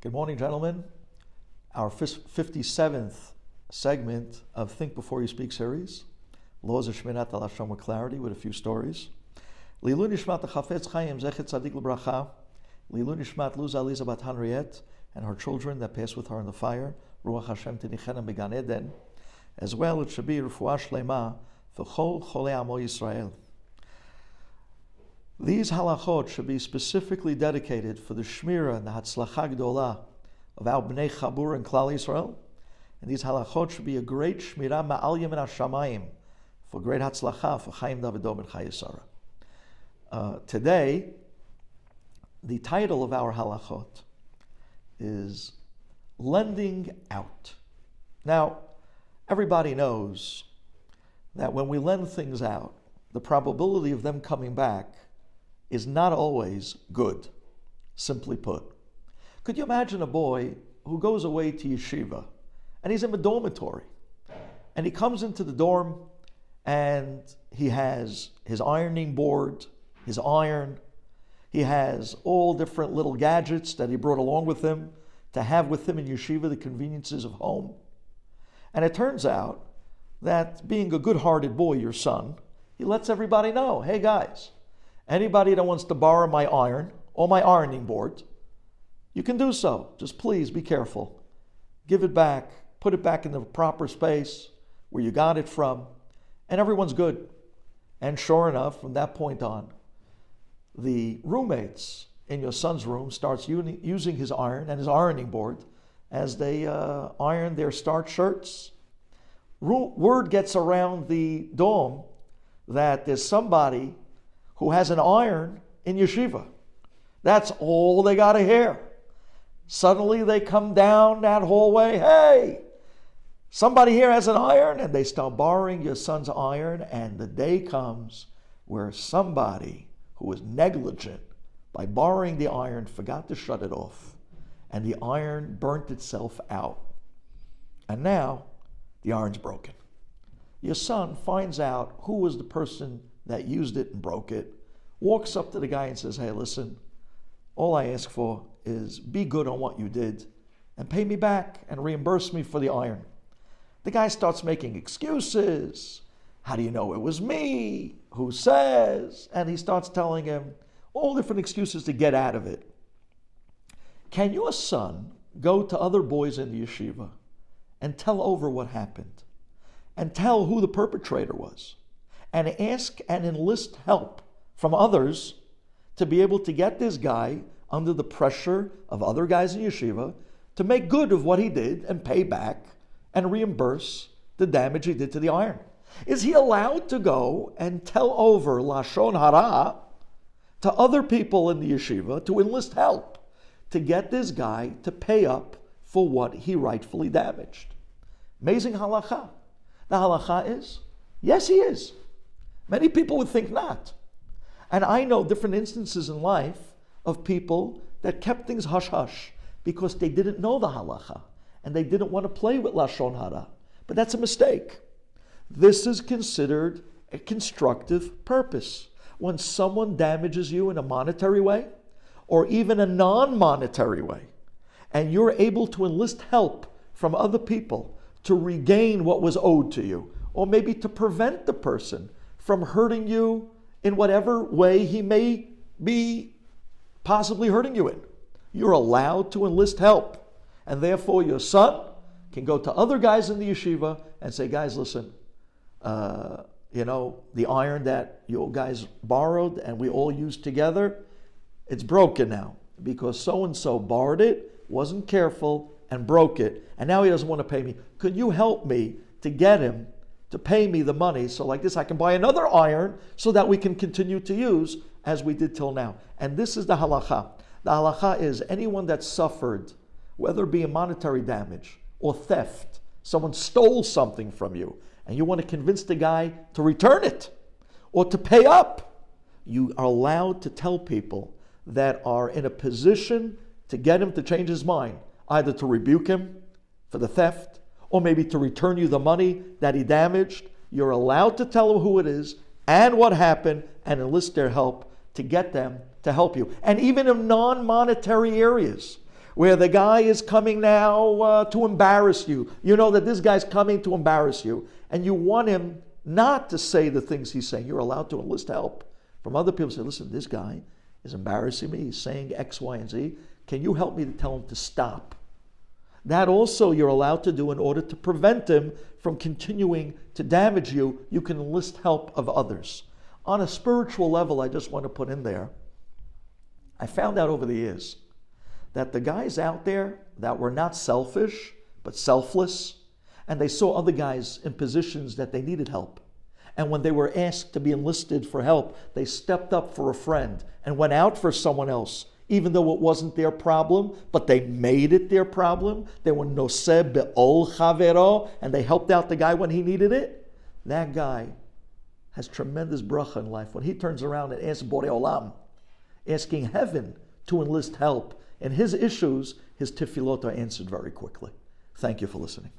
Good morning, gentlemen. Our 57th segment of Think Before You Speak series, Laws of Shemirat Halashon with clarity, with a few stories. Lilu Nishmat Chafetz Chaim Zechet Tzadik L'Bracha. Lilu Nishmat Luz Aliza Bat Henriette and her children that passed with her in the fire. Ruach Hashem Tinichen Began Eden. As well, it should be Refuah Shlema for Chol Cholei Amo Yisrael. These halachot should be specifically dedicated for the Shmira and the Hatzlacha Gdola of our Bnei Chabur and Klal Yisrael. And these halachot should be a great Shmira Ma'al Yemin HaShamayim for great Hatzlacha for Chaim Davido ben Chayei Sarah. Today, the title of our halachot is Lending Out. Now, everybody knows that when we lend things out, the probability of them coming back is not always good, simply put. Could you imagine a boy who goes away to yeshiva and he's in a dormitory and he comes into the dorm and he has his ironing board, his iron, he has all different little gadgets that he brought along with him to have with him in yeshiva, the conveniences of home. And it turns out that being a good-hearted boy, your son, he lets everybody know, hey guys, anybody that wants to borrow my iron or my ironing board, you can do so. Just please be careful. Give it back, put it back in the proper space where you got it from, and everyone's good. And sure enough, from that point on, the roommates in your son's room starts using his iron and his ironing board as they iron their starched shirts. Word gets around the dorm that there's somebody who has an iron in yeshiva. That's all they got to hear. Suddenly they come down that hallway, hey, somebody here has an iron, and they start borrowing your son's iron, and the day comes where somebody who was negligent by borrowing the iron forgot to shut it off, and the iron burnt itself out. And now the iron's broken. Your son finds out who was the person that used it and broke it, walks up to the guy and says, hey, listen, all I ask for is be good on what you did and pay me back and reimburse me for the iron. The guy starts making excuses. How do you know it was me? Who says? And he starts telling him all different excuses to get out of it. Can your son go to other boys in the yeshiva and tell over what happened and tell who the perpetrator was and ask and enlist help from others to be able to get this guy under the pressure of other guys in yeshiva to make good of what he did and pay back and reimburse the damage he did to the iron? Is he allowed to go and tell over Lashon Hara to other people in the yeshiva to enlist help to get this guy to pay up for what he rightfully damaged? Amazing halacha. The halacha is, yes, he is. Many people would think not. And I know different instances in life of people that kept things hush-hush because they didn't know the halacha and they didn't want to play with Lashon Hara. But that's a mistake. This is considered a constructive purpose. When someone damages you in a monetary way or even a non-monetary way, and you're able to enlist help from other people to regain what was owed to you, or maybe to prevent the person from hurting you in whatever way he may be possibly hurting you in, you're allowed to enlist help. And therefore your son can go to other guys in the yeshiva and say, guys, listen, the iron that you guys borrowed and we all used together, it's broken now because so-and-so borrowed it, wasn't careful, and broke it, and now he doesn't want to pay me. Could you help me to get him to pay me the money so like this I can buy another iron so that we can continue to use as we did till now? And this is the halacha. The halacha is anyone that suffered, whether it be a monetary damage or theft, someone stole something from you, and you want to convince the guy to return it or to pay up, you are allowed to tell people that are in a position to get him to change his mind, either to rebuke him for the theft or maybe to return you the money that he damaged. You're allowed to tell them who it is and what happened and enlist their help to get them to help you. And even in non-monetary areas where the guy is coming now to embarrass you. You know that this guy's coming to embarrass you, and you want him not to say the things he's saying. You're allowed to enlist help from other people. Say, listen, this guy is embarrassing me. He's saying X, Y, and Z. Can you help me to tell him to stop? That also you're allowed to do in order to prevent him from continuing to damage you. You can enlist help of others. On a spiritual level, I just want to put in there, I found out over the years that the guys out there that were not selfish, but selfless, and they saw other guys in positions that they needed help. And when they were asked to be enlisted for help, they stepped up for a friend and went out for someone else, even though it wasn't their problem, but they made it their problem. They were noseh be'ol chavero, and they helped out the guy when he needed it. That guy has tremendous bracha in life. When he turns around and asks Borei Olam, asking heaven to enlist help in his issues, his tefillot are answered very quickly. Thank you for listening.